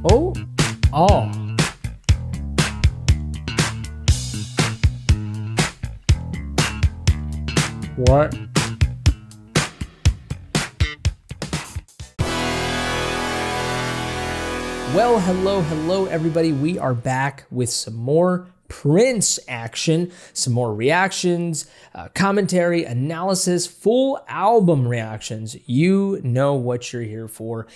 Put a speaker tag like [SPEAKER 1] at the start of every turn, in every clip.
[SPEAKER 1] Oh, oh. What? Well, hello, everybody. We are back with some more Prince action, some more reactions, commentary, analysis, full album reactions. You know what you're here for.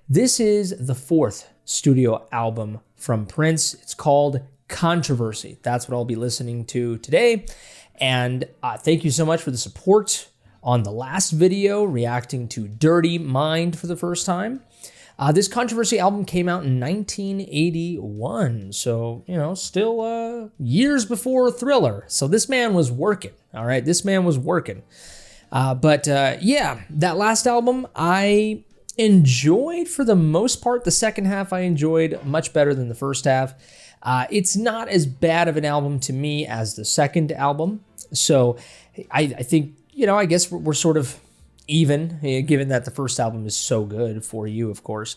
[SPEAKER 1] This is the fourth studio album from Prince. It's called Controversy. That's what I'll be listening to today. And thank you so much for the support on the last video, reacting to Dirty Mind for the first time. This Controversy album came out in 1981, so, you know, still years before Thriller. So this man was working, all right? This man was working. Yeah, that last album, I enjoyed for the most part. The second half I enjoyed much better than the first half. It's not as bad of an album to me as the second album. So I think, you know, I guess we're sort of even, given that the first album is so good for you, of course.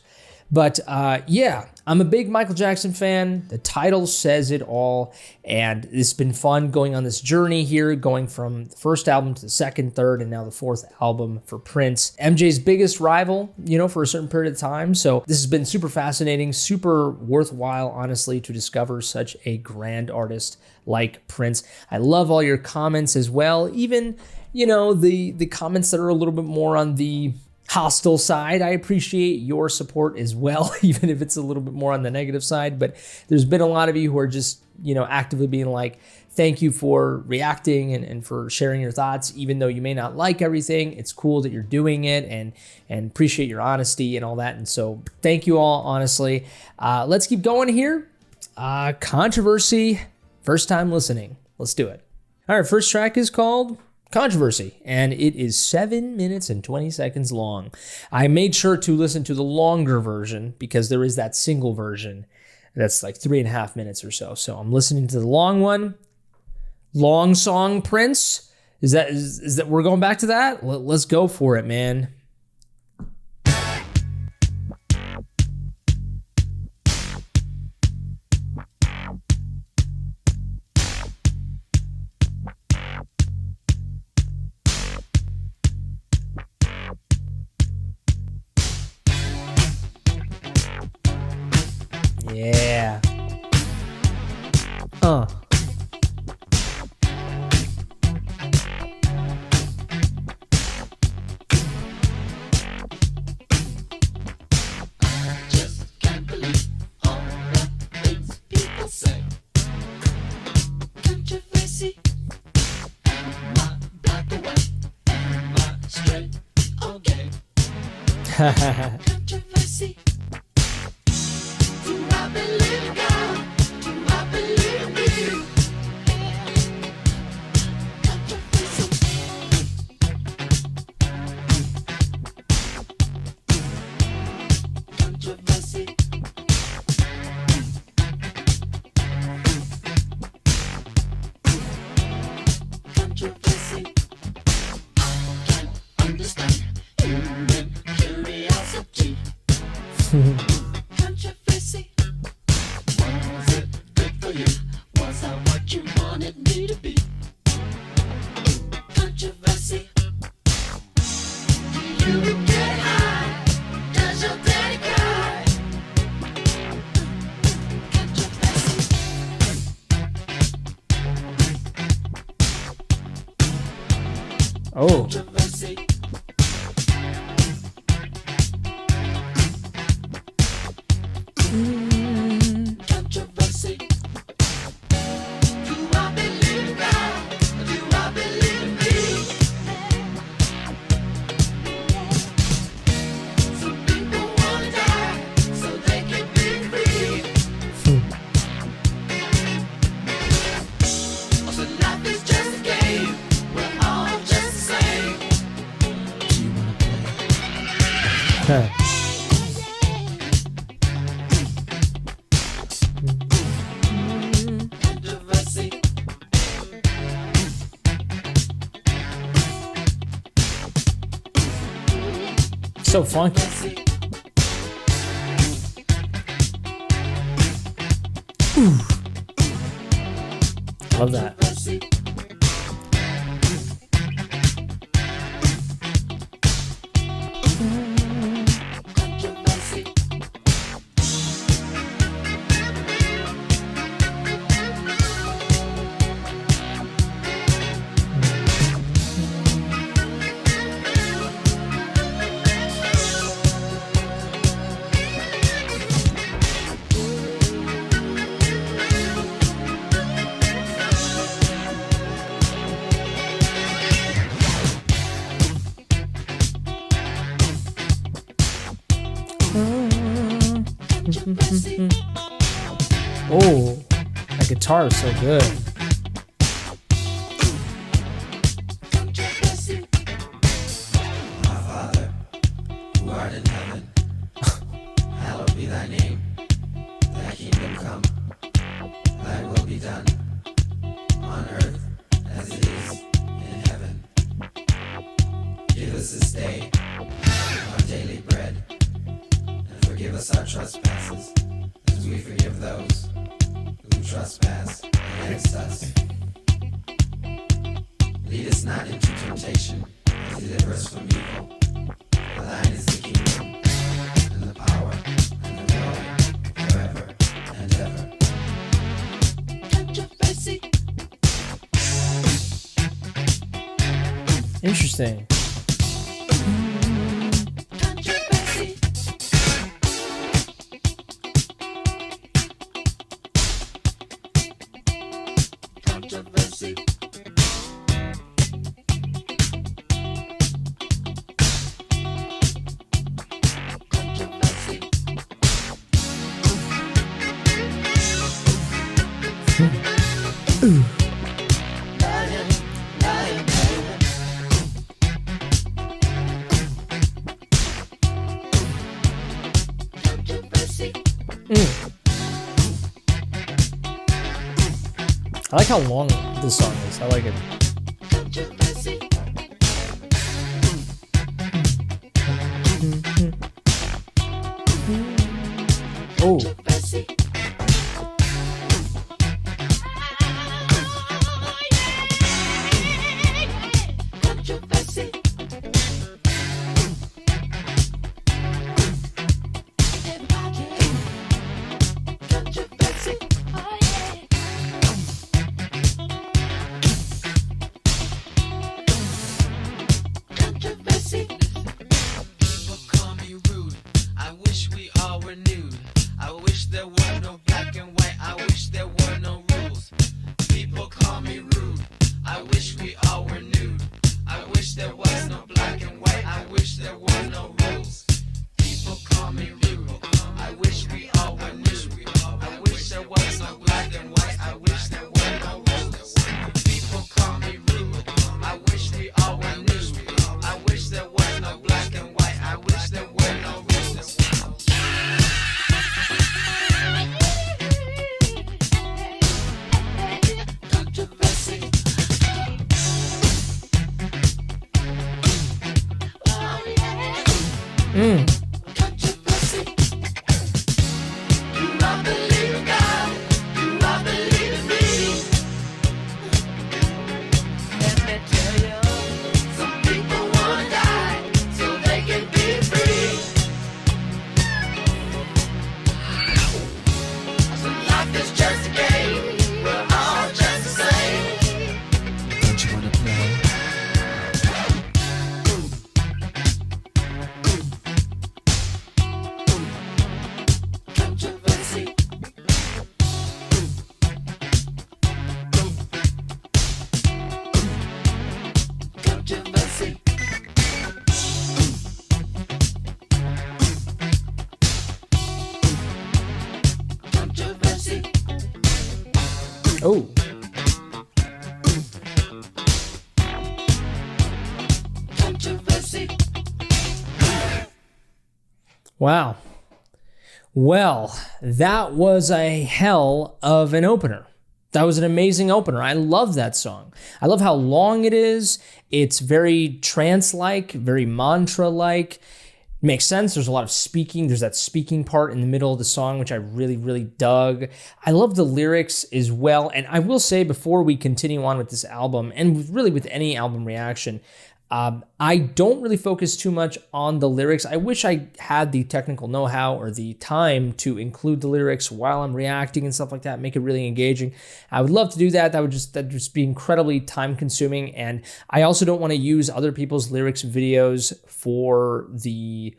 [SPEAKER 1] But yeah, I'm a big Michael Jackson fan. The title says it all. And it's been fun going on this journey here, going from the first album to the second, third, and now the fourth album for Prince. MJ's biggest rival, you know, for a certain period of time. So this has been super fascinating, super worthwhile, honestly, to discover such a grand artist like Prince. I love all your comments as well. Even, you know, the comments that are a little bit more on the hostile side. I appreciate your support as well, even if it's a little bit more on the negative side. But there's been a lot of you who are just, you know, actively being like, thank you for reacting and for sharing your thoughts, even though you may not like everything. It's cool that you're doing it and appreciate your honesty and all that. And so thank you all, honestly. Let's keep going here. Controversy, first time listening. Let's do it. All right, first track is called Controversy, and it is 7 minutes and 20 seconds long. I made sure to listen to the longer version because there is that single version that's like 3.5 minutes or so. So I'm listening to the long one. Long song, Prince. Is that we're going back to that? Let's go for it, man. Yeah.
[SPEAKER 2] Just can't believe all the things people say. Controversy. Am I black or white? Am I straight or gay? Controversy. Do I believe in God? Do I believe in me? Controversy. Controversy. Controversy. I can't understand human curiosity. Controversy. Was it good for you? Was I what you wanted me to be? Controversy. Do you get high? Does your daddy cry? Controversy.
[SPEAKER 1] Oh.
[SPEAKER 2] Controversy. Controversy. Do I believe in God? Do I believe in me? Some people wanna die so they can be free. So life is just a game. We're all just the same. Do you wanna play? Controversy.
[SPEAKER 1] So funky.
[SPEAKER 2] Controversy.
[SPEAKER 1] Love that. Oh, that guitar is so good.
[SPEAKER 2] My Father, who art in heaven, hallowed be thy name. Thy kingdom come, thy will be done, on earth as it is in heaven. Give us this day our daily bread, and forgive us our trespasses, as we forgive those who trespass against us. Lead us not into temptation, but deliver us from evil. For thine is the kingdom, and the power, and the glory, forever and ever. Controversy.
[SPEAKER 1] Interesting.
[SPEAKER 2] Controversy. Controversy. Controversy. Lion, lion, lion. Controversy.
[SPEAKER 1] I like how long this song is. I like it.
[SPEAKER 2] Controversy.
[SPEAKER 1] Oh,
[SPEAKER 2] Controversy. Controversy. Controversy. Controversy. People call me rude. I wish we all were nude. I wish there were no black and white. I wish there were no rules. People call me rude. I wish we all were nude. I wish there was no black and white. I wish there were no rules. People call me rude. I wish we all were nude. I wish there was no black and white. I wish there were no rules. People call me rude. I wish we all were nude. I wish there was no black and white. I wish there were no rules. Controversy. Oh yeah. Controversy. Do I believe in God? Do I believe in me? Let me tell you, some people wanna die so they can be free. So life is just a game, we're all just the same. Don't you wanna play? Controversy. Controversy. Controversy.
[SPEAKER 1] oh.
[SPEAKER 2] Controversy.
[SPEAKER 1] Wow. Well, that was a hell of an opener. That was an amazing opener. I love that song. I love how long it is. It's very trance-like, very mantra-like. makes sense. There's a lot of speaking. There's that speaking part in the middle of the song, which I really, really dug. I love the lyrics as well. And I will say, before we continue on with this album, and really with any album reaction, I don't really focus too much on the lyrics. I wish I had the technical know-how or the time to include the lyrics while I'm reacting and stuff like that, make it really engaging. I would love to do that. That'd just be incredibly time consuming. And I also don't want to use other people's lyrics videos for the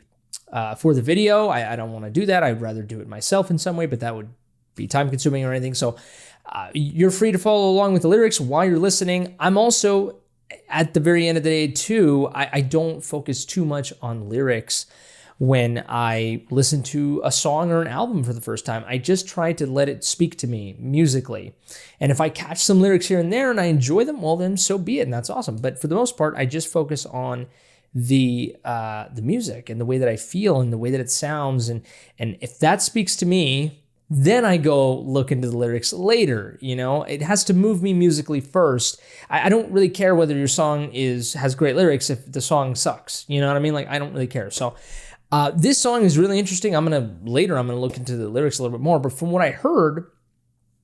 [SPEAKER 1] video. I don't want to do that. I'd rather do it myself in some way, but that would be time consuming or anything. So you're free to follow along with the lyrics while you're listening. I'm also, at the very end of the day too, I don't focus too much on lyrics when I listen to a song or an album for the first time. I just try to let it speak to me musically. And if I catch some lyrics here and there and I enjoy them, well, then so be it, and that's awesome. But for the most part, I just focus on the music and the way that I feel and the way that it sounds. And if that speaks to me, then I go look into the lyrics later. It has to move me musically first. I don't really care whether your song has great lyrics if the song sucks. You know what I mean? Like, I don't really care. So this song is really interesting. I'm gonna look into the lyrics a little bit more. But from what I heard,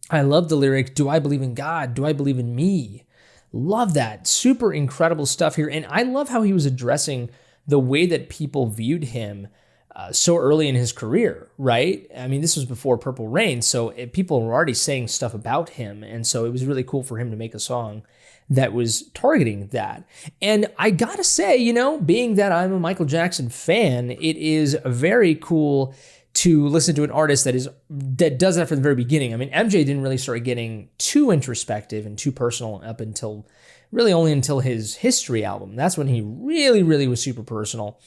[SPEAKER 1] I love the lyric, "Do I believe in God? Do I believe in me?" Love that. Super incredible stuff here. And I love how he was addressing the way that people viewed him so early in his career, right? I mean, this was before Purple Rain, so people were already saying stuff about him, and so it was really cool for him to make a song that was targeting that. And I gotta say, being that I'm a Michael Jackson fan, it is very cool to listen to an artist that does that from the very beginning. I mean, MJ didn't really start getting too introspective and too personal up until only until his History album. That's when he really, really was super personal.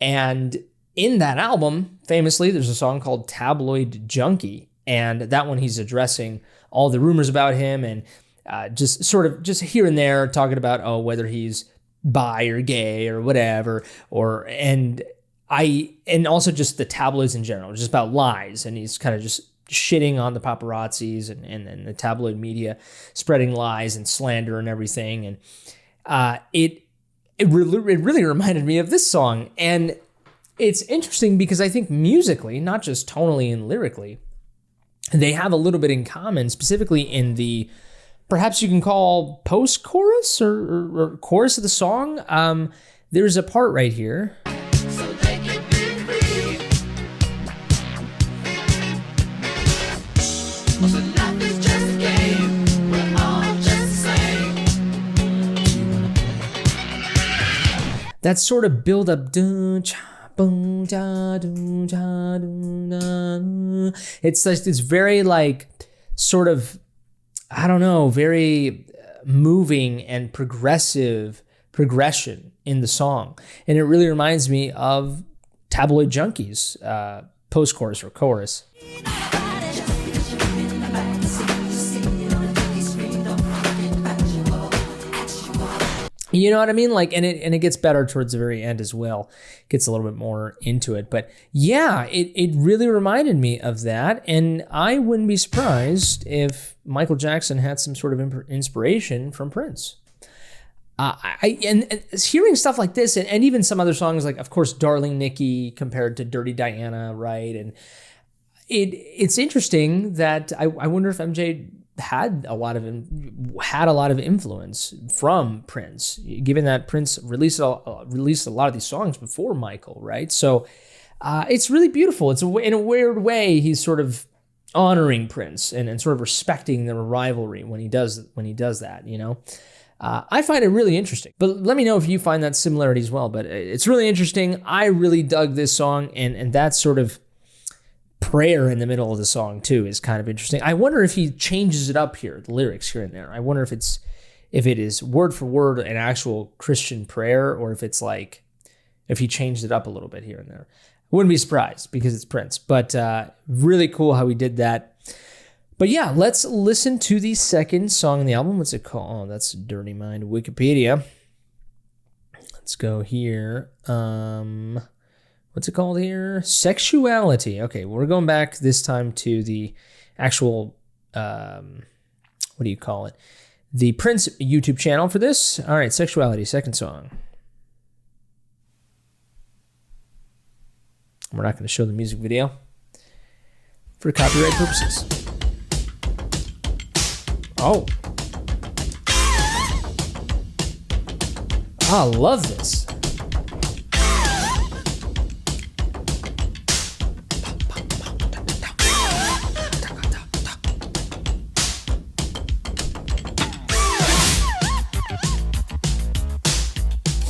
[SPEAKER 1] And in that album, famously, there's a song called Tabloid Junkie. And that one, he's addressing all the rumors about him and just here and there talking about, whether he's bi or gay or whatever, and also just the tabloids in general, just about lies. And he's kind of just shitting on the paparazzis and the tabloid media, spreading lies and slander and everything. And it really reminded me of this song. And it's interesting because I think musically, not just tonally and lyrically, they have a little bit in common, specifically in the, perhaps you can call post-chorus or chorus of the song. There's a part right here.
[SPEAKER 2] So they can be free. So life is just a game. We're all just the same.
[SPEAKER 1] That sort of build up. It's very like sort of, I don't know, very moving and progression in the song. And it really reminds me of Tabloid Junkies, post-chorus or chorus. You know what I mean? Like, and it gets better towards the very end as well. Gets a little bit more into it. But yeah, it really reminded me of that. And I wouldn't be surprised if Michael Jackson had some sort of inspiration from Prince. And hearing stuff like this, and even some other songs, like, of course, Darling Nikki compared to Dirty Diana, right? And it's interesting that I wonder if MJ had a lot of influence from Prince, given that Prince released a lot of these songs before Michael, right? So it's really beautiful. It's in a weird way, he's sort of honoring Prince and sort of respecting the rivalry when he does that. I find it really interesting. But let me know if you find that similarity as well. But it's really interesting. I really dug this song, and that sort of prayer in the middle of the song too is kind of interesting. I wonder if he changes it up here, the lyrics here and there. I wonder if it is word for word an actual Christian prayer, or if it's like, if he changed it up a little bit here and there. I wouldn't be surprised because it's Prince, but really cool how he did that. But yeah, let's listen to the second song in the album. What's it called? Oh, that's Dirty Mind Wikipedia. Let's go here. What's it called here? Sexuality. Okay, we're going back this time to the actual, what do you call it? The Prince YouTube channel for this. All right, Sexuality, second song. We're not going to show the music video for copyright purposes. Oh. I love this.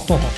[SPEAKER 1] Oh.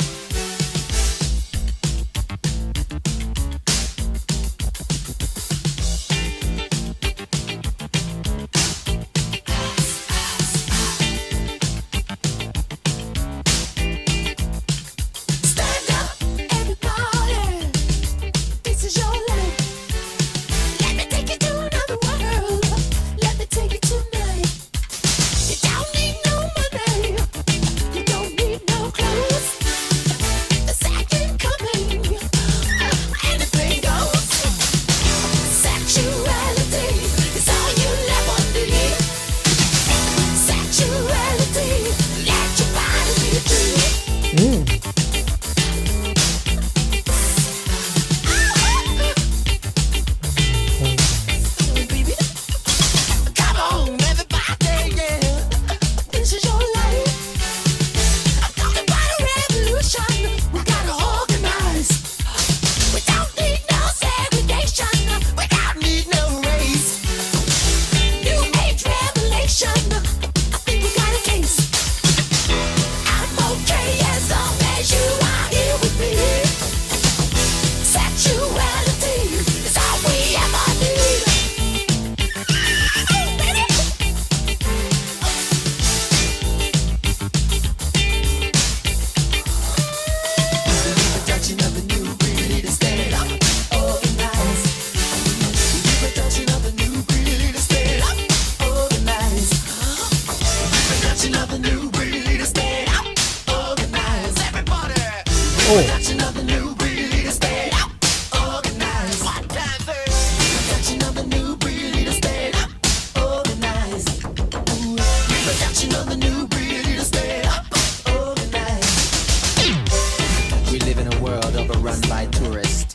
[SPEAKER 2] We live in a world overrun by tourists.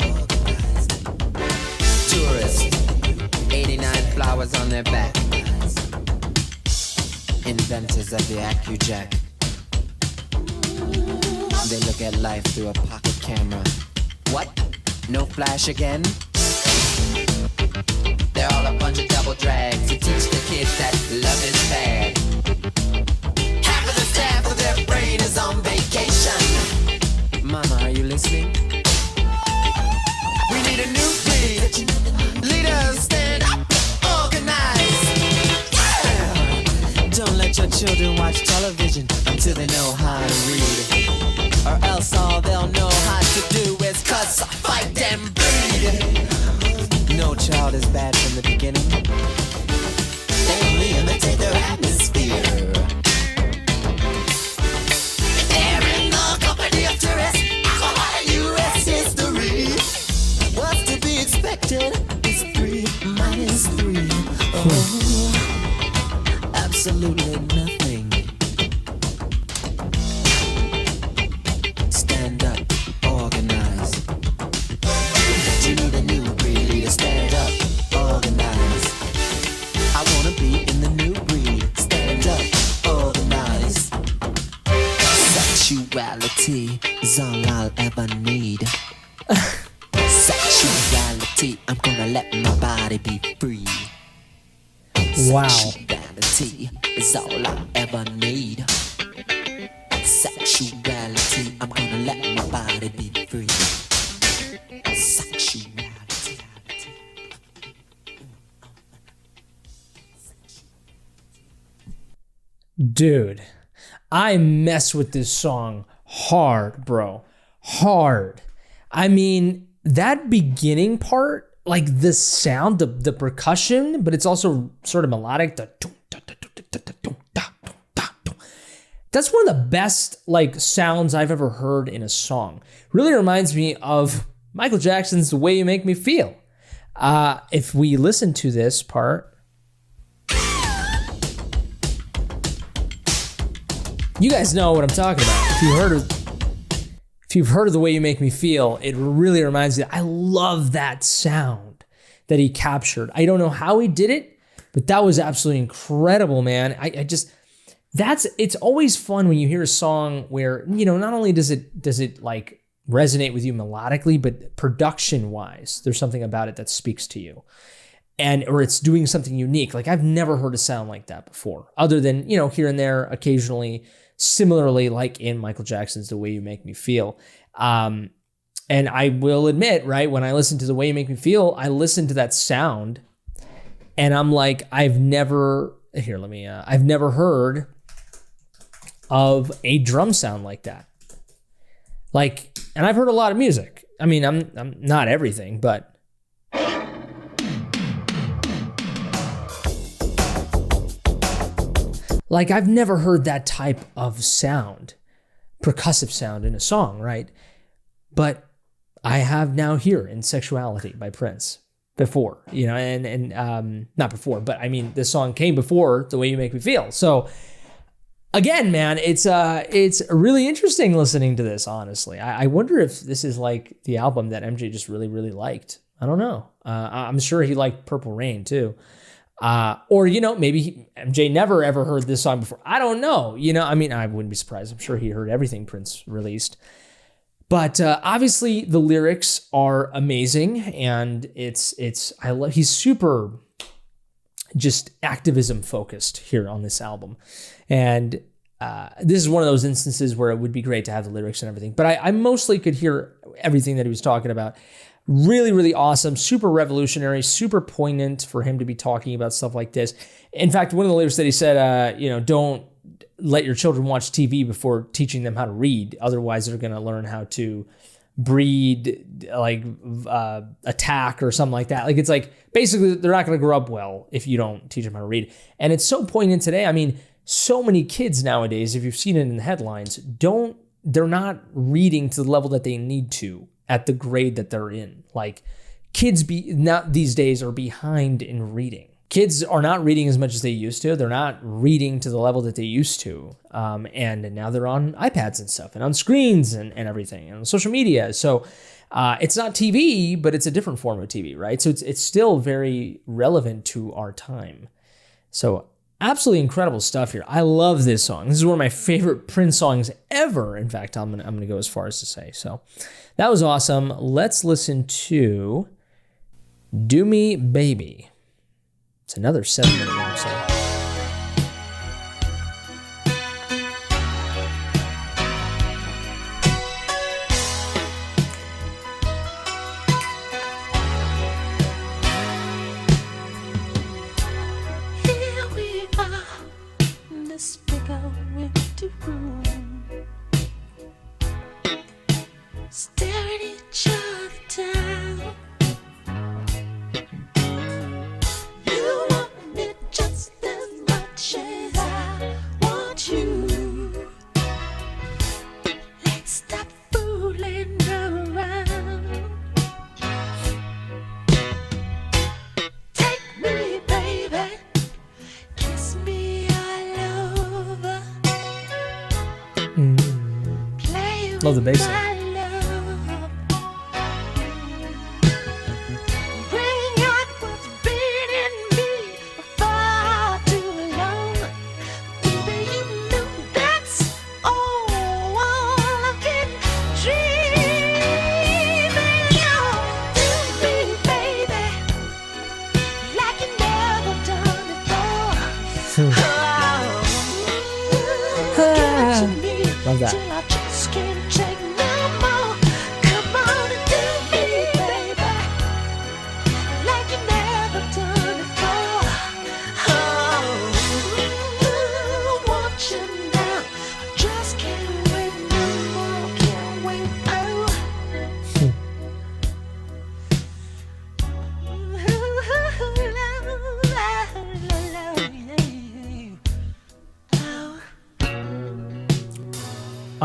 [SPEAKER 2] Tourists, 89 flowers on their back. Inventors of the AccuJack. They look at life through a pocket camera. What? No flash again? They're all a bunch of double drags to teach the kids that love is bad. Half of the staff of their brain is on vacation. Mama, are you listening? We need a new breed. Leaders, stand up, organize. Yeah. Don't let your children watch television until they know how to read. Or else all they'll know how to do is cuss, fight, and bleed. No child is bad from the beginning. They only imitate their atmosphere. They're in the company of tourists. Alcohol and U.S. history. What's to be expected is 3 minus 3. Oh, absolutely nothing. Stand up, organize. You need a new breed to stand up, organize. I wanna be in the new breed. Stand up, organize. Sexuality is all I'll ever need. Sexuality, I'm gonna let my body be free.
[SPEAKER 1] Wow.
[SPEAKER 2] Sexuality is all I ever need. Sexuality, I'm gonna let my body be free. Sexuality.
[SPEAKER 1] Dude, I mess with this song hard, bro. Hard. I mean, that beginning part, like the sound, the percussion, but it's also sort of melodic. That's one of the best like sounds I've ever heard in a song. Really reminds me of Michael Jackson's "The Way You Make Me Feel." If we listen to this part, you guys know what I'm talking about. If if you've heard of The Way You Make Me Feel, it really reminds me, I love that sound that he captured. I don't know how he did it, but that was absolutely incredible, man. It's always fun when you hear a song where, not only does it like resonate with you melodically, but production wise, there's something about it that speaks to you. Or it's doing something unique. Like I've never heard a sound like that before, other than, here and there occasionally, similarly like in Michael Jackson's The Way You Make Me Feel. And I will admit, right, when I listen to The Way You Make Me Feel, I listen to that sound and I'm like, I've never heard of a drum sound like that. Like, and I've heard a lot of music. I mean, I'm not everything, but like, I've never heard that type of sound, percussive sound in a song, right? But I have now here in Sexuality by Prince before, and not before, but I mean, this song came before The Way You Make Me Feel. So again, man, it's really interesting listening to this, honestly. I wonder if this is like the album that MJ just really, really liked. I don't know. I'm sure he liked Purple Rain too. Or, maybe MJ never ever heard this song before. I don't know. I mean, I wouldn't be surprised. I'm sure he heard everything Prince released. But obviously the lyrics are amazing, and he's super just activism focused here on this album. And this is one of those instances where it would be great to have the lyrics and everything. But I mostly could hear everything that he was talking about. Really, really awesome, super revolutionary, super poignant for him to be talking about stuff like this. In fact, one of the lyrics that he said, don't let your children watch TV before teaching them how to read. Otherwise, they're going to learn how to breed, attack or something like that. Like, it's like, basically, they're not going to grow up well if you don't teach them how to read. And it's so poignant today. I mean, so many kids nowadays, if you've seen it in the headlines, they're not reading to the level that they need to at the grade that they're in. Like, kids these days are behind in reading. Kids are not reading as much as they used to. They're not reading to the level that they used to. And now they're on iPads and stuff and on screens and everything and on social media. So it's not TV, but it's a different form of TV, right? So it's still very relevant to our time. So absolutely incredible stuff here. I love this song. This is one of my favorite Prince songs ever. In fact, I'm gonna go as far as to say. So that was awesome. Let's listen to Do Me Baby. It's another 7-minute long song.
[SPEAKER 2] Staring each other down. You want me just as much as I want you. Let's stop fooling around. Take me, baby. Kiss me all over. Play
[SPEAKER 1] Love the
[SPEAKER 2] with
[SPEAKER 1] bass
[SPEAKER 2] my
[SPEAKER 1] line. Love that.
[SPEAKER 2] Till I just can't take no more. Come on and do me, baby, like you never done before. Oh, I want you now. I just can't wait no more. Can't wait.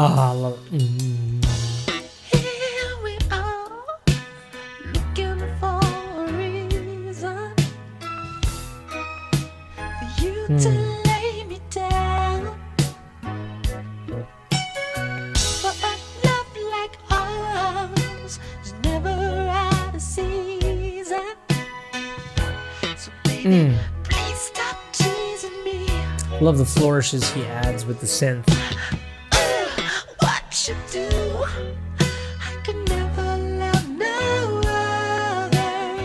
[SPEAKER 1] I love it.
[SPEAKER 2] Here we are, looking for a reason for you to lay me down. For a love like Please stop teasing me.
[SPEAKER 1] Love the flourishes he adds with the synth.
[SPEAKER 2] What you do? I could never love no other.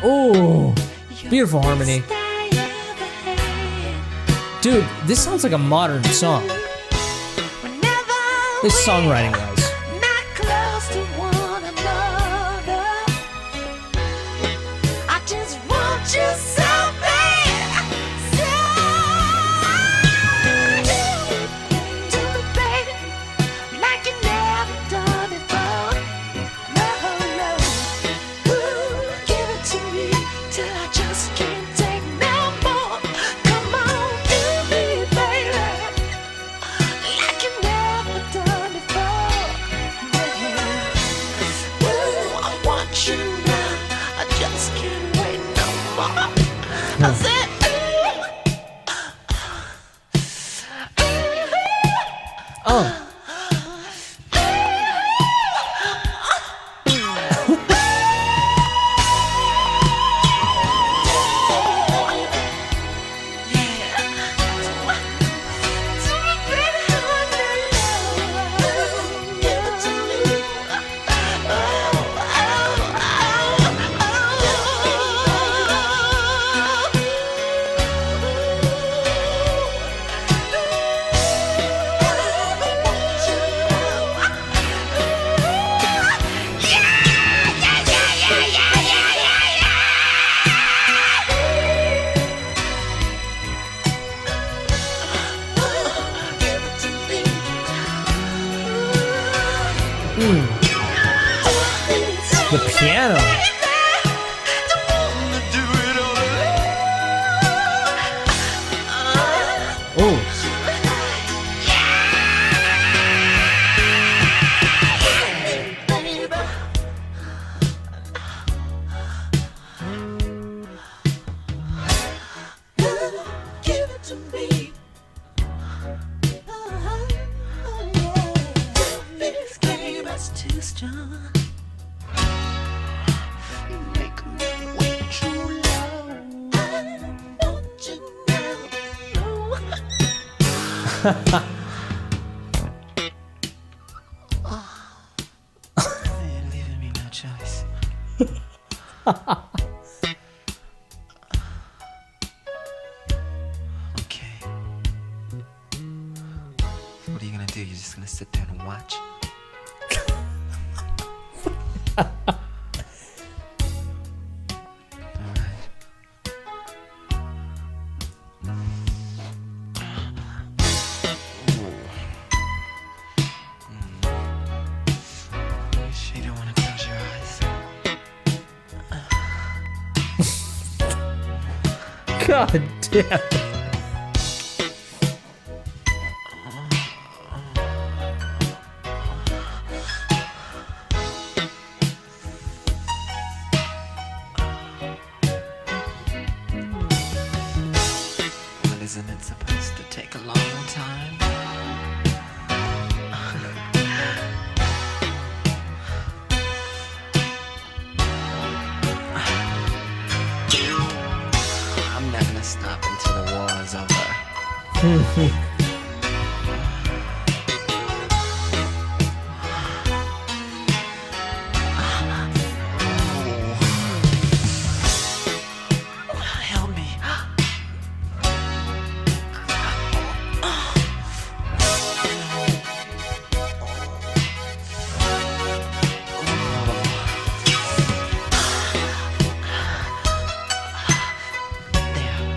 [SPEAKER 1] Oh, beautiful harmony.
[SPEAKER 2] I ever had.
[SPEAKER 1] Dude, this sounds like a modern song.
[SPEAKER 2] Whenever
[SPEAKER 1] This
[SPEAKER 2] we're
[SPEAKER 1] songwriting wise.
[SPEAKER 2] not close to one another, I just want you so bad. So do it, baby, like you never done before. No, no. Ooh, give it to me till I just can't take no more. Come on, do me, baby, like you never done before. Yeah. Ooh, I want you now. I just can't wait no more. I said,
[SPEAKER 1] Oh. The piano. Oh.
[SPEAKER 2] Give it to me. This game is too strong. You make me way too low. I want you now. You're leaving me no choice. Okay. What are you gonna do? You're just gonna sit there and watch? Alright. You sure you don't wanna close your eyes?
[SPEAKER 1] God damn.
[SPEAKER 2] Well, isn't it supposed to take a long time? I'm not gonna stop until the war is over. Help me. There.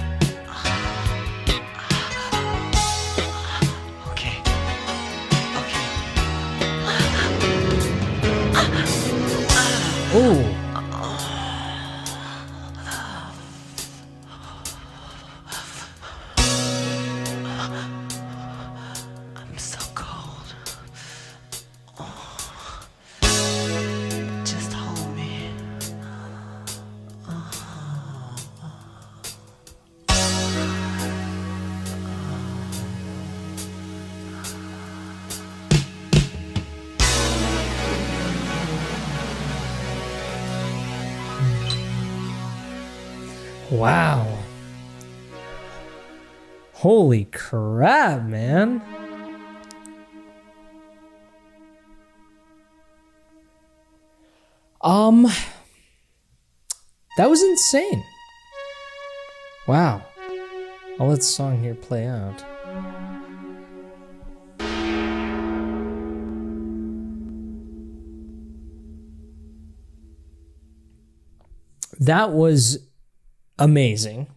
[SPEAKER 1] Wow. Holy crap, man. That was insane. Wow. I'll let the song here play out. That was amazing.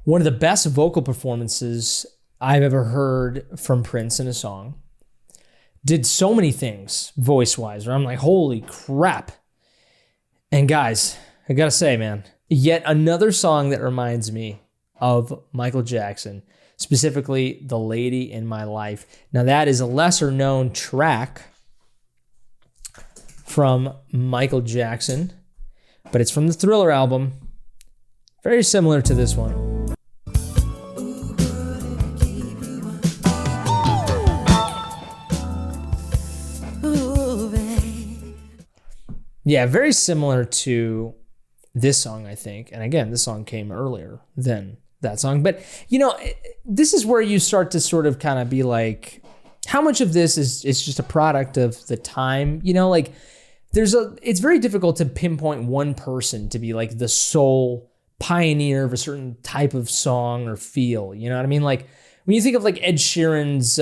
[SPEAKER 1] One of the best vocal performances I've ever heard from Prince in a song. Did so many things voice-wise, where I'm like, holy crap. And guys, I gotta say, man, yet another song that reminds me of Michael Jackson, specifically The Lady in My Life. Now that is a lesser known track from Michael Jackson, but it's from the Thriller album. Very similar to this one. Yeah, very similar to this song, I think. And again, this song came earlier than that song. But, you know, this is where you start to sort of kind of be like, how much of this is just a product of the time? You know, like it's very difficult to pinpoint one person to be like the sole pioneer of a certain type of song or feel. You know what I mean? Like when you think of like Ed Sheeran's,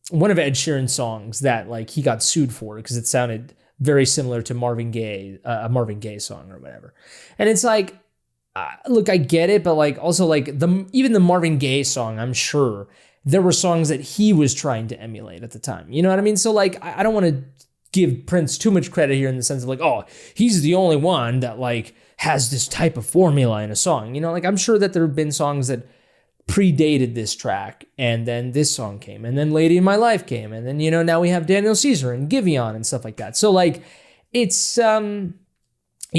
[SPEAKER 1] one of Ed Sheeran's songs that like he got sued for because it sounded very similar to Marvin Gaye, a Marvin Gaye song or whatever. And it's like, look, I get it, but like also like even the Marvin Gaye song, I'm sure there were songs that he was trying to emulate at the time. You know what I mean? So like, I don't want to give Prince too much credit here in the sense of like, oh, he's the only one that like has this type of formula in a song. You know, like I'm sure that there have been songs that predated this track, and then this song came, and then Lady in My Life came, and then, you know, now we have Daniel Caesar and Giveon and stuff like that. So like it's you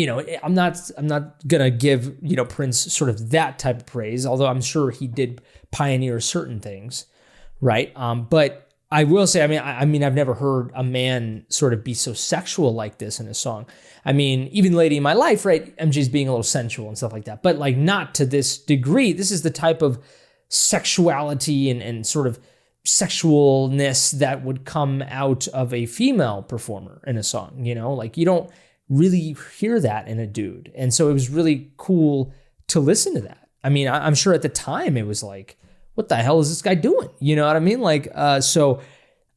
[SPEAKER 1] know, I'm not gonna give, you know, Prince sort of that type of praise, although I'm sure he did pioneer certain things, right? But I will say, I mean, I've never heard a man sort of be so sexual like this in a song. I mean, even Lady in My Life, right? MJ's being a little sensual and stuff like that, but like not to this degree. This is the type of sexuality and sort of sexualness that would come out of a female performer in a song, you know? Like you don't really hear that in a dude. And so it was really cool to listen to that. I mean, I'm sure at the time it was like, what the hell is this guy doing? You know what I mean? Like, so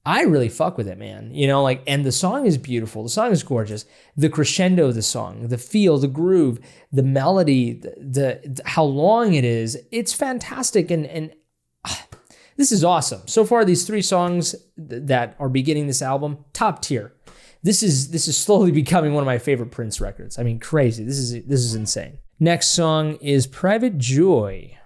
[SPEAKER 1] I really fuck with it, man. You know, like, and the song is beautiful. The song is gorgeous. The crescendo of the song, the feel, the groove, the melody, the how long it is, it's fantastic. And this is awesome. So far, these three songs that are beginning this album, top tier. This is slowly becoming one of my favorite Prince records. I mean, crazy. This is insane. Next song is Private Joy.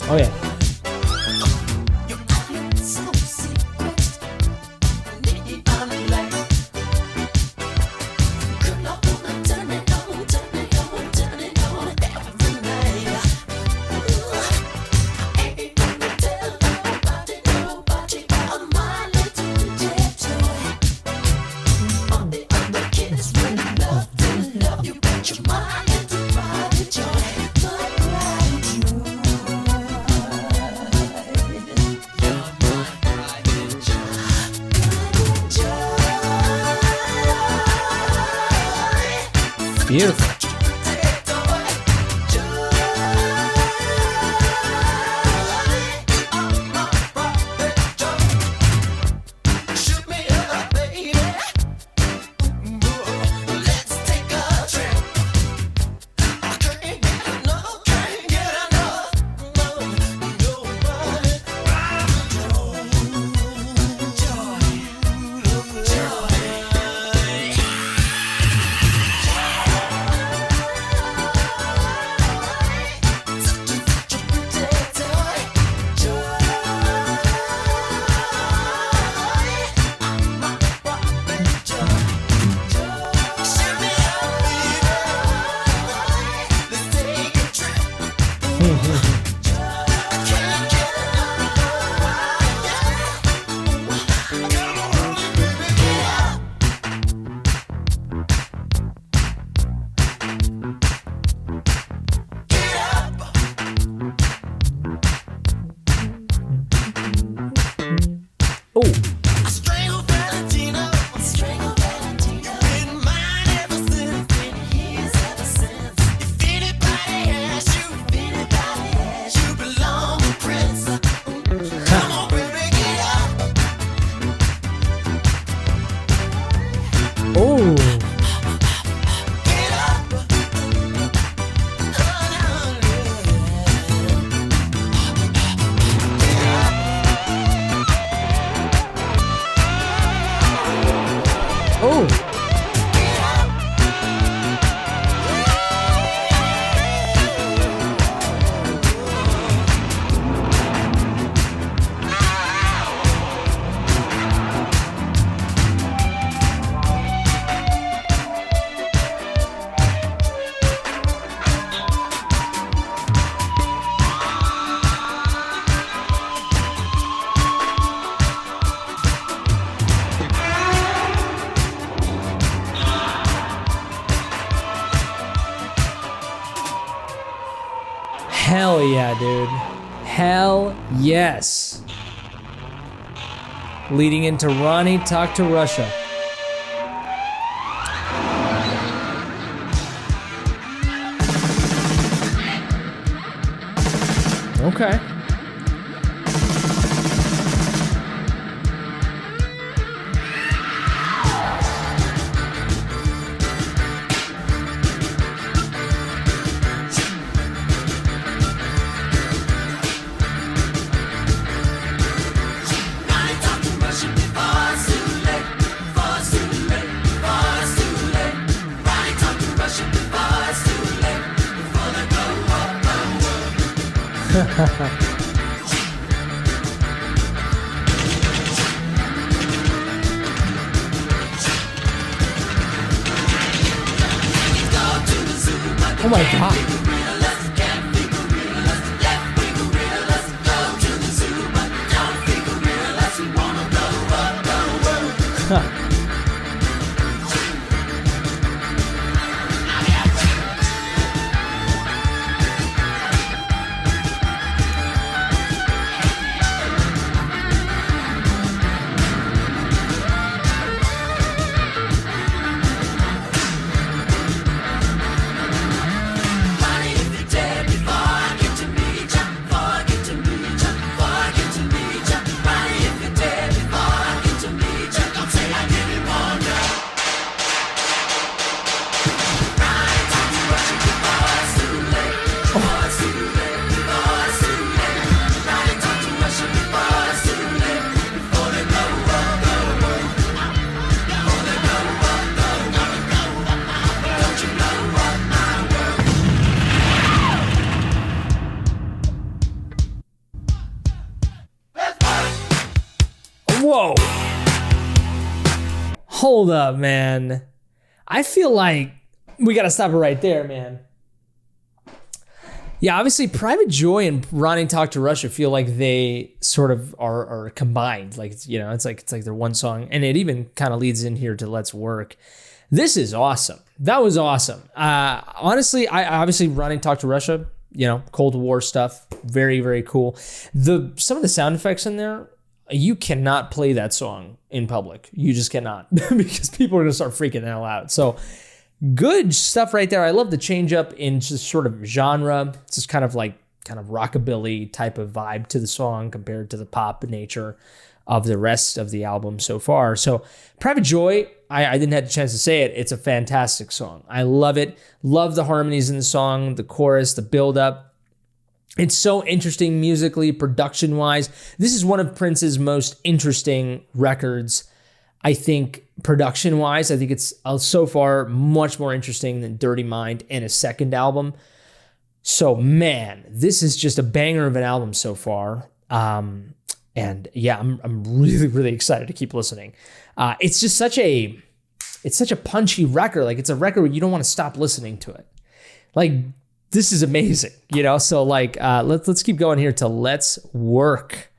[SPEAKER 1] Oh yeah. Beautiful. Hell yeah, dude. Hell yes. Leading into Ronnie Talk to Russia. Okay. Oh my god. Whoa. Hold up, man. I feel like we got to stop it right there, man. Yeah, obviously Private Joy and Ronnie Talk to Russia feel like they sort of are combined. Like, you know, it's like they're one song, and it even kind of leads in here to Let's Work. This is awesome. That was awesome. Honestly, I obviously Ronnie Talk to Russia, you know, Cold War stuff, very, very cool. Some of the sound effects in there, you cannot play that song in public. You just cannot because people are going to start freaking the hell out. So Good stuff right there. I love the change up in just sort of genre. It's just kind of rockabilly type of vibe to the song compared to the pop nature of the rest of the album so far. So Private Joy, I didn't have a chance to say it. It's a fantastic song. I love it. Love the harmonies in the song, the chorus, the build up. It's so interesting musically, production-wise. This is one of Prince's most interesting records, I think, production-wise. I think it's so far much more interesting than Dirty Mind and his second album. So, man, this is just a banger of an album so far. And yeah, I'm really, really excited to keep listening. It's just such a punchy record. Like, it's a record where you don't want to stop listening to it. Like, this is amazing, you know? So like, let's keep going here to Let's Work.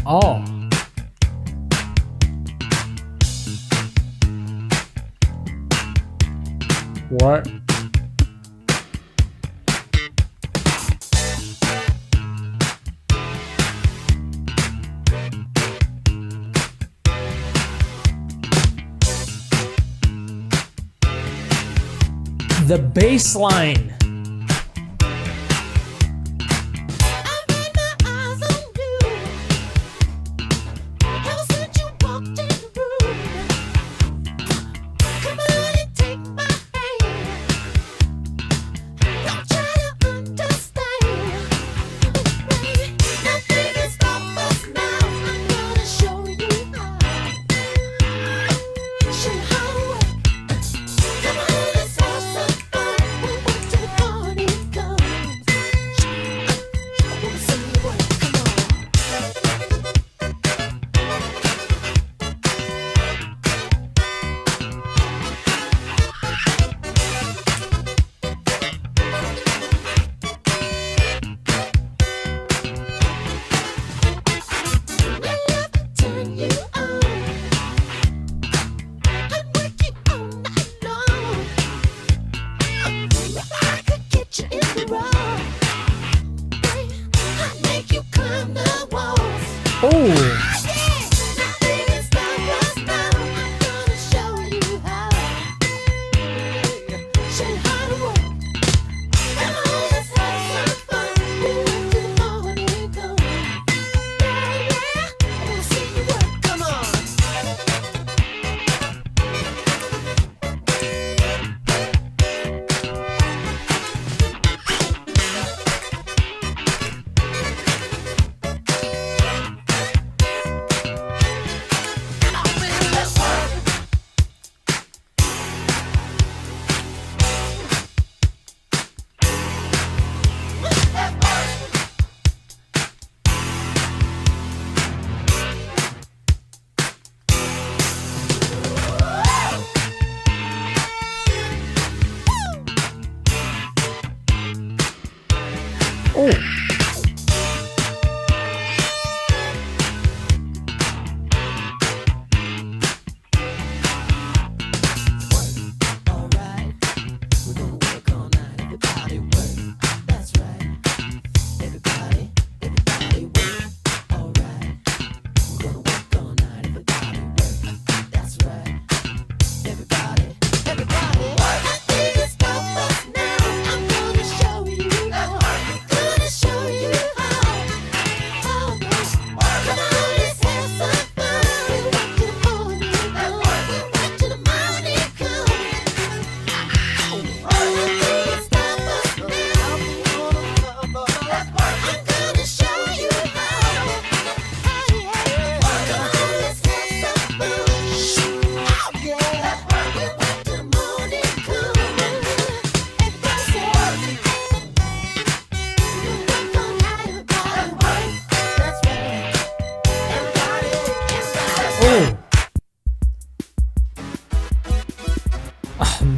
[SPEAKER 1] Oh. What? The bass line.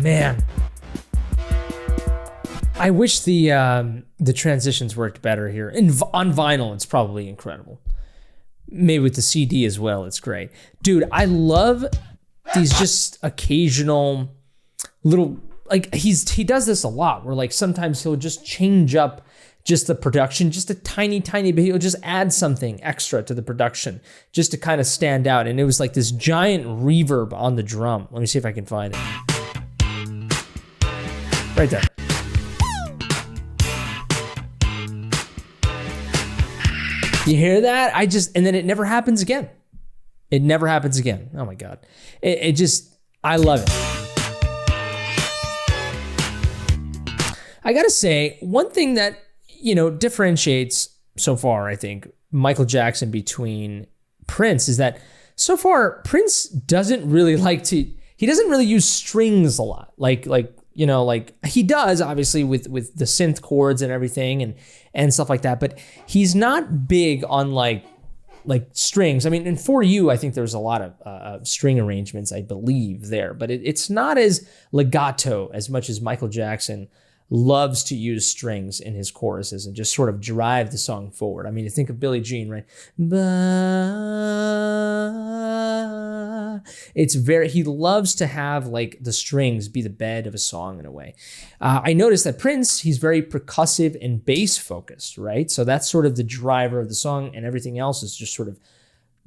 [SPEAKER 1] Man, I wish the transitions worked better here. On vinyl, it's probably incredible. Maybe with the CD as well, it's great. Dude, I love these just occasional little, like he does this a lot where like sometimes he'll just change up just the production, just a tiny bit. He'll just add something extra to the production just to kind of stand out. And it was like this giant reverb on the drum. Let me see if I can find it. Right there. You hear that? And then it never happens again. It never happens again. Oh my God. I love it. I gotta say, one thing that, differentiates so far, I think, Michael Jackson between Prince is that so far, Prince doesn't really he doesn't really use strings a lot. Like he does obviously with the synth chords and everything and stuff like that, but he's not big on like strings. I mean, and For You, I think there's a lot of string arrangements, I believe there, but it's not as legato as much as Michael Jackson loves to use strings in his choruses and just sort of drive the song forward. I mean, you think of Billie Jean, right? He loves to have like the strings be the bed of a song in a way. I noticed that Prince, he's very percussive and bass focused, right? So that's sort of the driver of the song, and everything else is just sort of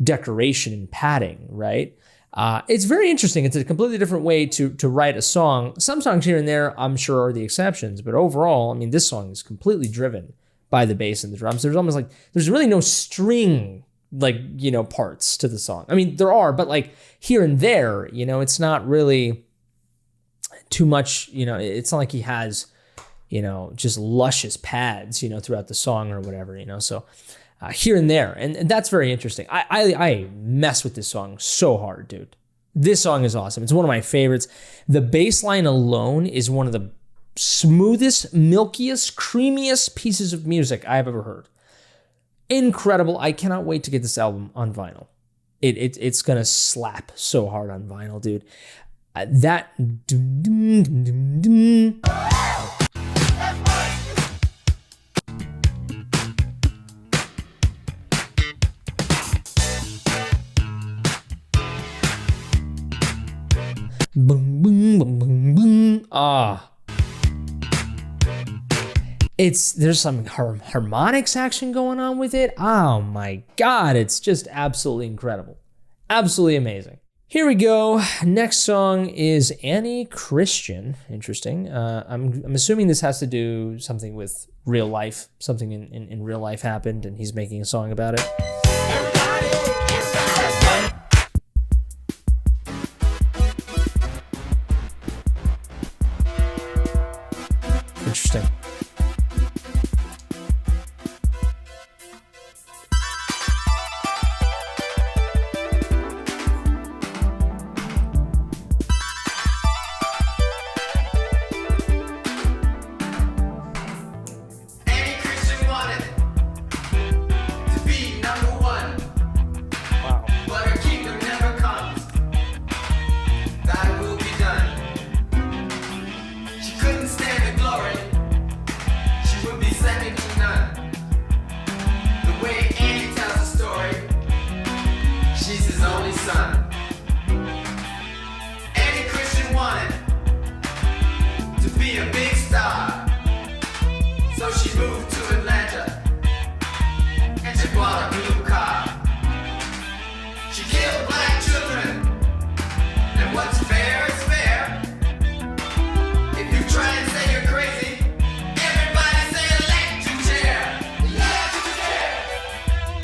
[SPEAKER 1] decoration and padding, right? It's very interesting. It's a completely different way to write a song. Some songs here and there, I'm sure, are the exceptions, but overall, I mean, this song is completely driven by the bass and the drums. There's almost like, there's really no string, parts to the song. I mean, there are, but like here and there, it's not really too much, it's not like he has, just luscious pads, throughout the song or whatever, so here and there. And that's very interesting. I mess with this song so hard, dude. This song is awesome. It's one of my favorites. The bass line alone is one of the smoothest, milkiest, creamiest pieces of music I've ever heard. Incredible. I cannot wait to get this album on vinyl. It's going to slap so hard on vinyl, dude. That... Boom, boom, boom, boom, boom. There's some harmonics action going on with it. Oh my God, it's just absolutely incredible. Absolutely amazing. Here we go. Next song is Annie Christian. Interesting. I'm assuming this has to do something with real life. Something in real life happened and he's making a song about it. Interesting.
[SPEAKER 2] Any Christian wanted to be number one.
[SPEAKER 1] Wow.
[SPEAKER 2] But her kingdom never comes. Thy will be done. She couldn't stand the glory. She would be second to none. The way Andy tells the story, she's his only son. Any Christian wanted to be a big star. So she moved to Atlanta and she bought a blue car. She killed black children, and what's fair is fair. If you try and say you're crazy, everybody say electric chair. Electric chair.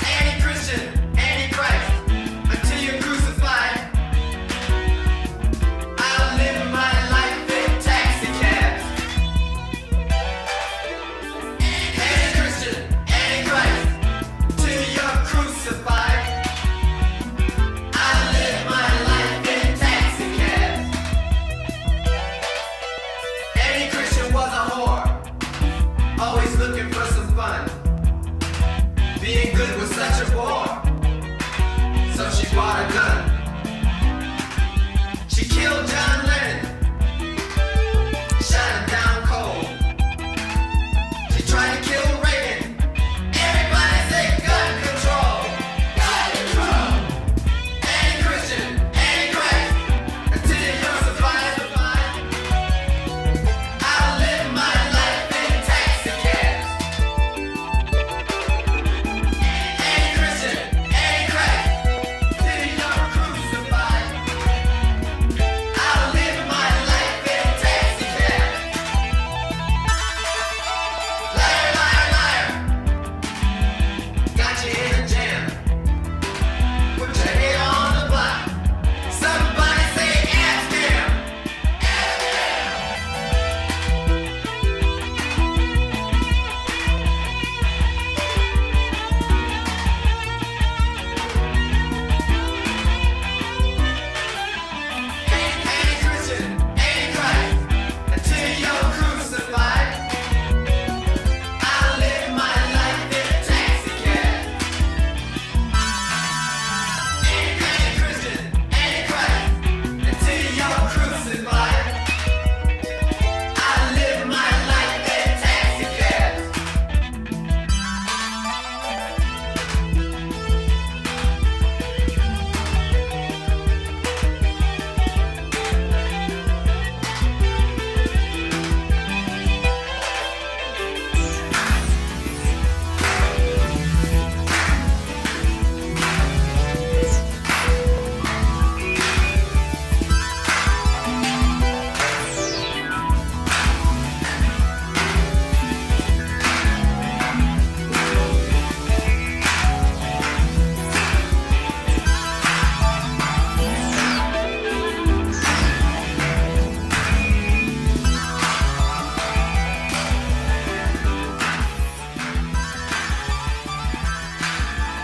[SPEAKER 2] Anti-Christian, anti-Christ, until you're crucified. I'll live my life in taxi cabs. Anti-Christian, anti-Christ, till you're crucified. I'll live my life in taxi cabs. Any Christian was a whore, always looking for some fun. Being good was such a bore, so she bought a gun. She killed John Lennon, shot him down cold. She tried to kill Reagan. Everybody say gun control. Gun control. Any Christian, any Christ,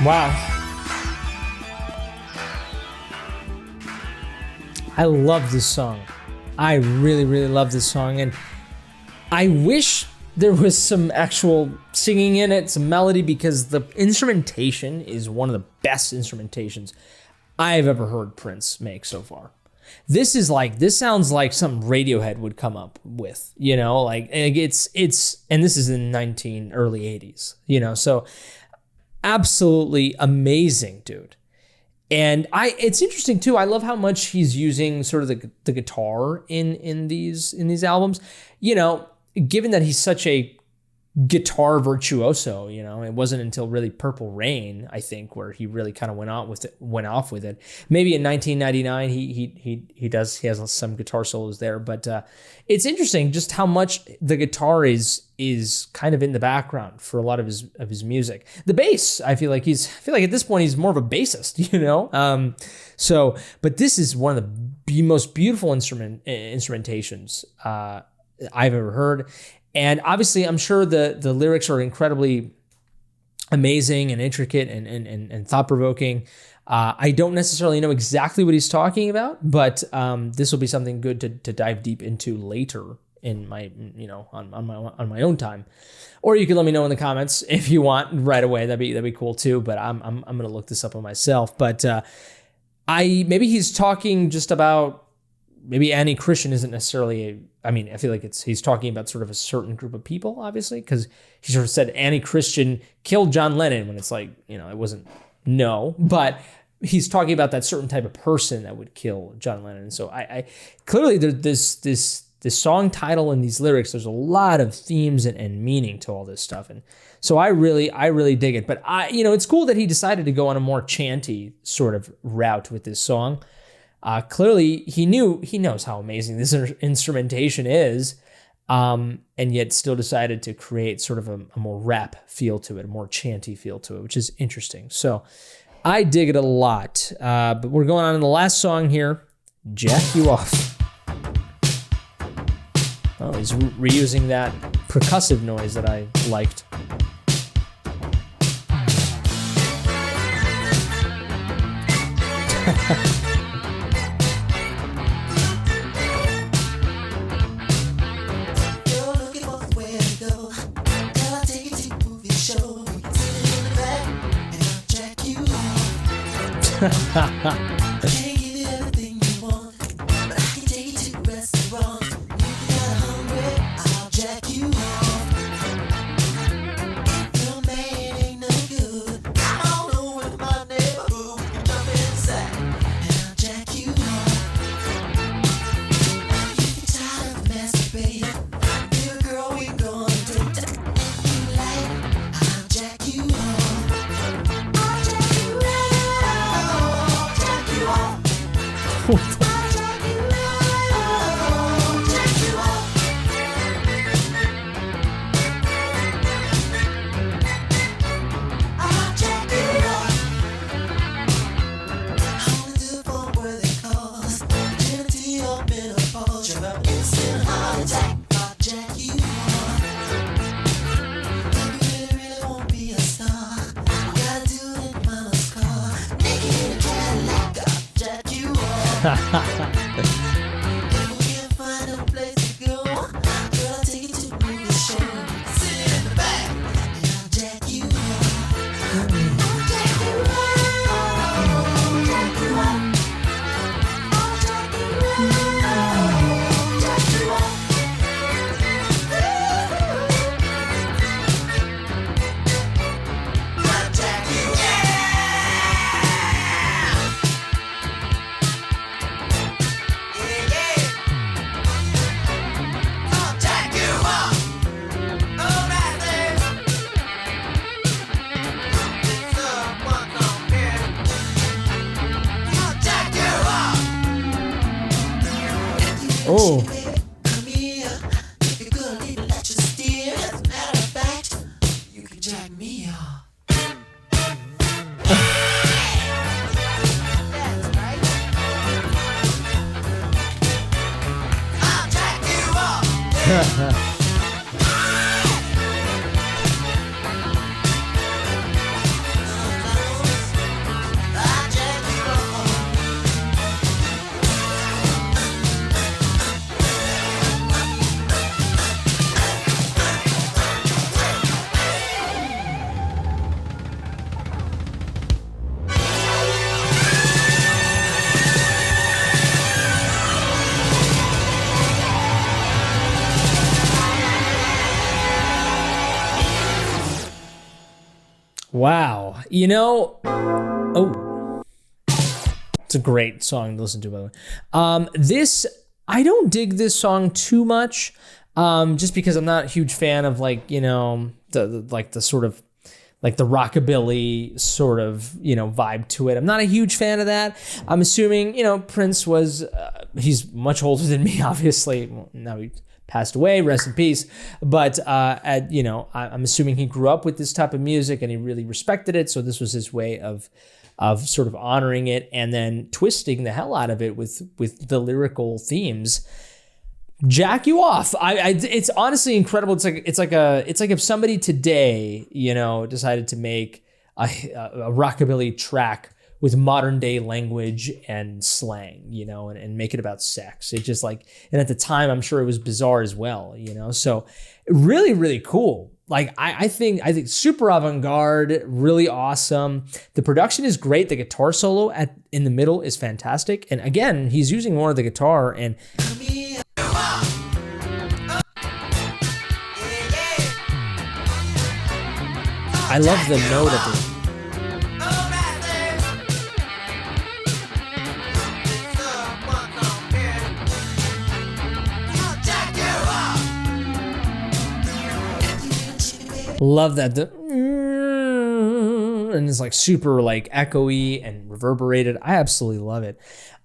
[SPEAKER 1] Wow. I love this song. I really, really love this song. And I wish there was some actual singing in it, some melody, because the instrumentation is one of the best instrumentations I've ever heard Prince make so far. This sounds like something Radiohead would come up with, like it's, and this is in early 80s, so absolutely amazing, dude. And it's interesting too. I love how much he's using sort of the guitar in these albums. Given that he's such a guitar virtuoso, it wasn't until really Purple Rain, I think, where he really kind of went off with it. Maybe in 1999 he has some guitar solos there, but it's interesting just how much the guitar is kind of in the background for a lot of his music. The bass, I feel like at this point he's more of a bassist, but this is one of the most beautiful instrumentations I've ever heard. And obviously, I'm sure the lyrics are incredibly amazing and intricate and thought-provoking. I don't necessarily know exactly what he's talking about, but this will be something good to dive deep into later in my, on my own time. Or you can let me know in the comments if you want right away. That'd be cool too. But I'm gonna look this up on myself. But maybe he's talking just about. Maybe anti-Christian isn't necessarily I feel like he's talking about sort of a certain group of people, obviously, because he sort of said anti-Christian killed John Lennon when it's like, it wasn't, but he's talking about that certain type of person that would kill John Lennon. So I clearly there's this song title and these lyrics, there's a lot of themes and meaning to all this stuff. And so I really dig it. But it's cool that he decided to go on a more chanty sort of route with this song. Clearly, he knows how amazing this instrumentation is, and yet still decided to create sort of a more rap feel to it, a more chanty feel to it, which is interesting. So I dig it a lot. But we're going on to the last song here, Jack You Off. Oh, he's reusing that percussive noise that I liked.
[SPEAKER 2] I can't give you everything you want, but I can take you to restaurants. If you got hungry, I'll jack you off. If your man ain't no good, I'm all over in my neighborhood. We can jump inside and I'll jack you off. If you're tired of masturbating, dear girl, we gonna take that. If you like, I'll jack you off.
[SPEAKER 1] Oh.
[SPEAKER 2] Come here, if you're gonna leave it, let you steer. As a matter of fact, you can jack me off. That's right. I'll jack you off.
[SPEAKER 1] Wow. It's a great song to listen to, by the way. I don't dig this song too much, just because I'm not a huge fan of the sort of like the rockabilly sort of, vibe to it. I'm not a huge fan of that. I'm assuming, Prince was, he's much older than me, obviously. Well, now he passed away, rest in peace. But, I'm assuming he grew up with this type of music and he really respected it. So this was his way of sort of honoring it and then twisting the hell out of it with the lyrical themes. Jack You Off. It's honestly incredible. It's like if somebody today, decided to make a rockabilly track with modern day language and slang, and make it about sex. It just and at the time, I'm sure it was bizarre as well, so really, really cool. I think super avant-garde, really awesome. The production is great. The guitar solo in the middle is fantastic. And again, he's using more of the guitar and I love the note at the love that. And it's super echoey and reverberated. I absolutely love it.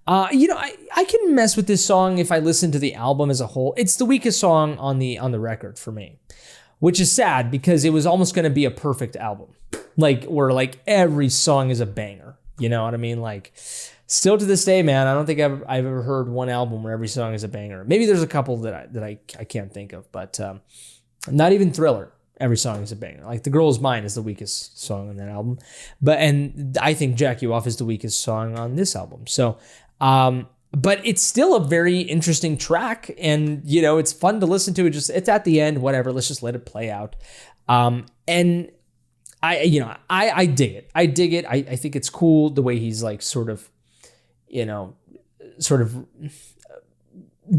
[SPEAKER 1] I can mess with this song if I listen to the album as a whole. It's the weakest song on the record for me, which is sad because it was almost going to be a perfect album. Where every song is a banger. You know what I mean? Still to this day, man, I don't think I've ever heard one album where every song is a banger. Maybe there's a couple that I can't think of, but not even Thriller. Every song is a banger. The Girl Is Mine is the weakest song on that album. And I think Jack You Off is the weakest song on this album. So, but it's still a very interesting track. And, it's fun to listen to. It's at the end, whatever. Let's just let it play out. And I dig it. I dig it. I think it's cool the way he's sort of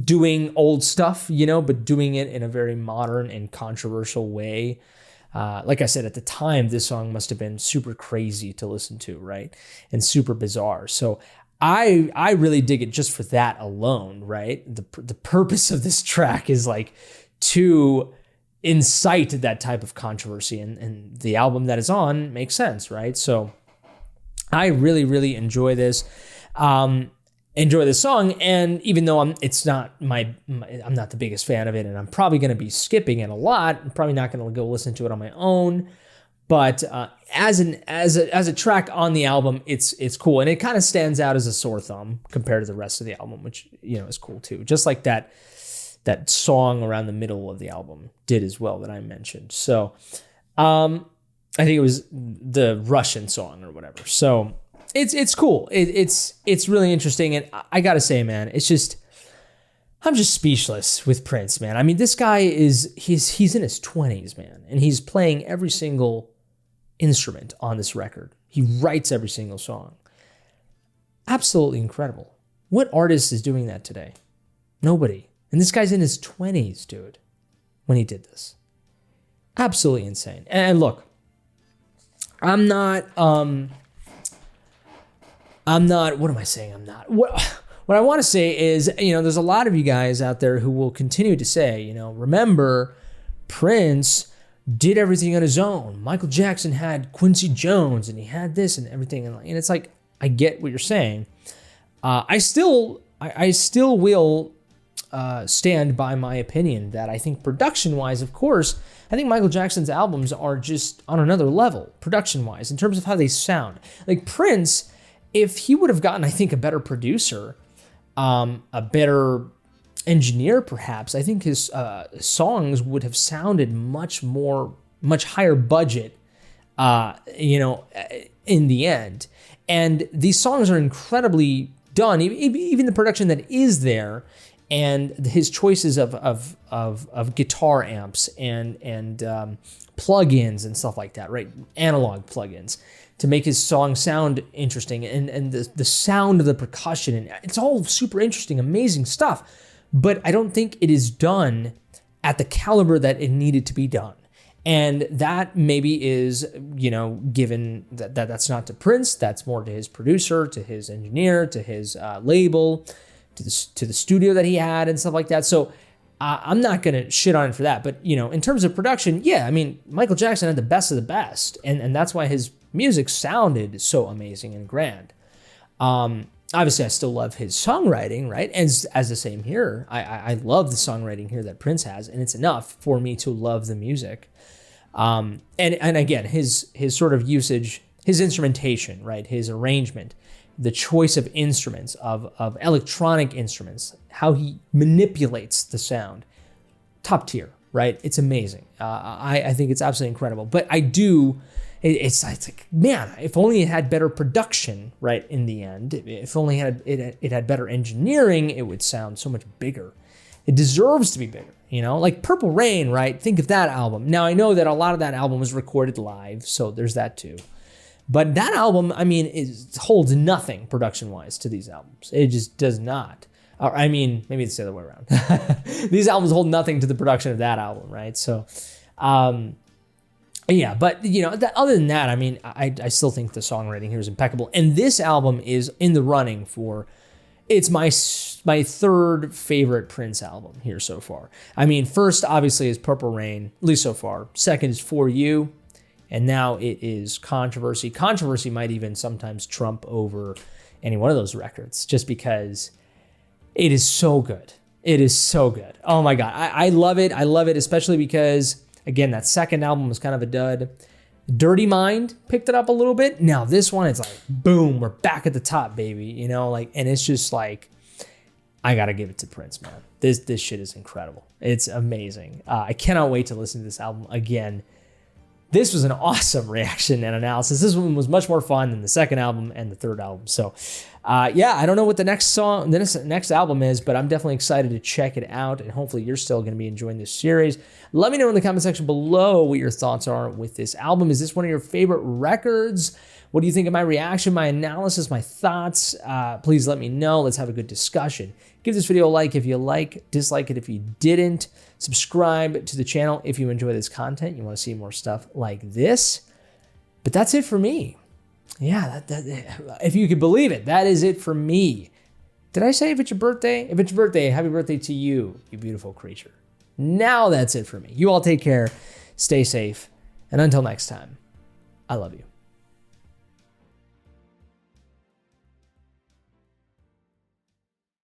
[SPEAKER 1] doing old stuff, but doing it in a very modern and controversial way. Like I said, at the time, this song must have been super crazy to listen to, right? And super bizarre. So I really dig it just for that alone, right? The purpose of this track is to incite that type of controversy, and the album that is on makes sense, right? So I really, really enjoy this. Enjoy this song, and even though I'm not the biggest fan of it, and I'm probably going to be skipping it a lot. I'm probably not going to go listen to it on my own, but as a track on the album, it's cool, and it kind of stands out as a sore thumb compared to the rest of the album, which is cool too. Just like that song around the middle of the album did as well that I mentioned. So I think it was the Russian song or whatever. So. It's cool. It's really interesting, and I gotta say, man, I'm just speechless with Prince, man. I mean, this guy he's in his 20s, man, and he's playing every single instrument on this record. He writes every single song. Absolutely incredible. What artist is doing that today? Nobody. And this guy's in his 20s, dude, when he did this. Absolutely insane. And look, I'm not, what am I saying? I'm not. What I want to say is, there's a lot of you guys out there who will continue to say, remember, Prince did everything on his own. Michael Jackson had Quincy Jones and he had this and everything. And it's I get what you're saying. I still will stand by my opinion that I think production-wise, of course, I think Michael Jackson's albums are just on another level, production-wise, in terms of how they sound. Prince, if he would have gotten, I think, a better producer, a better engineer, perhaps, I think his songs would have sounded much higher budget, in the end. And these songs are incredibly done, even the production that is there, and his choices of guitar amps and plugins and stuff like that, right? Analog plugins, to make his song sound interesting, and the sound of the percussion, and it's all super interesting, amazing stuff. But I don't think it is done at the caliber that it needed to be done. And that maybe is, given that's not to Prince, that's more to his producer, to his engineer, to his label, to the studio that he had and stuff like that. So I'm not going to shit on it for that. But, in terms of production, yeah, I mean, Michael Jackson had the best of the best. And that's why his music sounded so amazing and grand. Obviously, I still love his songwriting, right? As the same here. I love the songwriting here that Prince has, and it's enough for me to love the music. And again, his sort of usage, his instrumentation, right? His arrangement, the choice of instruments, of electronic instruments, how he manipulates the sound, top tier, right? It's amazing. I think it's absolutely incredible. But I do. It's like, man, if only it had better production, right, in the end. If only it had better engineering, it would sound so much bigger. It deserves to be bigger, Like Purple Rain, right? Think of that album. Now, I know that a lot of that album was recorded live, so there's that too. But that album, I mean, it holds nothing production-wise to these albums. It just does not. Or, I mean, maybe it's the other way around. These albums hold nothing to the production of that album, right? So, yeah, but other than that, I mean, I still think the songwriting here is impeccable. And this album is in the running for, it's my third favorite Prince album here so far. I mean, first obviously is Purple Rain, at least so far. Second is For You, and now it is Controversy. Controversy might even sometimes trump over any one of those records, just because it is so good. It is so good. Oh my God, I love it. I love it, especially because, again, that second album was kind of a dud. Dirty Mind picked it up a little bit. Now this one, it's like, boom, we're back at the top, baby. And it's just like, I gotta give it to Prince, man. This shit is incredible. It's amazing. I cannot wait to listen to this album again. This was an awesome reaction and analysis. This one was much more fun than the second album and the third album. So, yeah, I don't know what the next album is, but I'm definitely excited to check it out. And hopefully you're still going to be enjoying this series. Let me know in the comment section below what your thoughts are with this album. Is this one of your favorite records? What do you think of my reaction, my analysis, my thoughts? Please let me know. Let's have a good discussion. Give this video a like if you like, dislike it if you didn't. Subscribe to the channel if you enjoy this content. You want to see more stuff like this. But that's it for me. Yeah, if you could believe it, that is it for me. Did I say if it's your birthday? If it's your birthday, happy birthday to you, you beautiful creature. Now that's it for me. You all take care, stay safe, and until next time, I love you.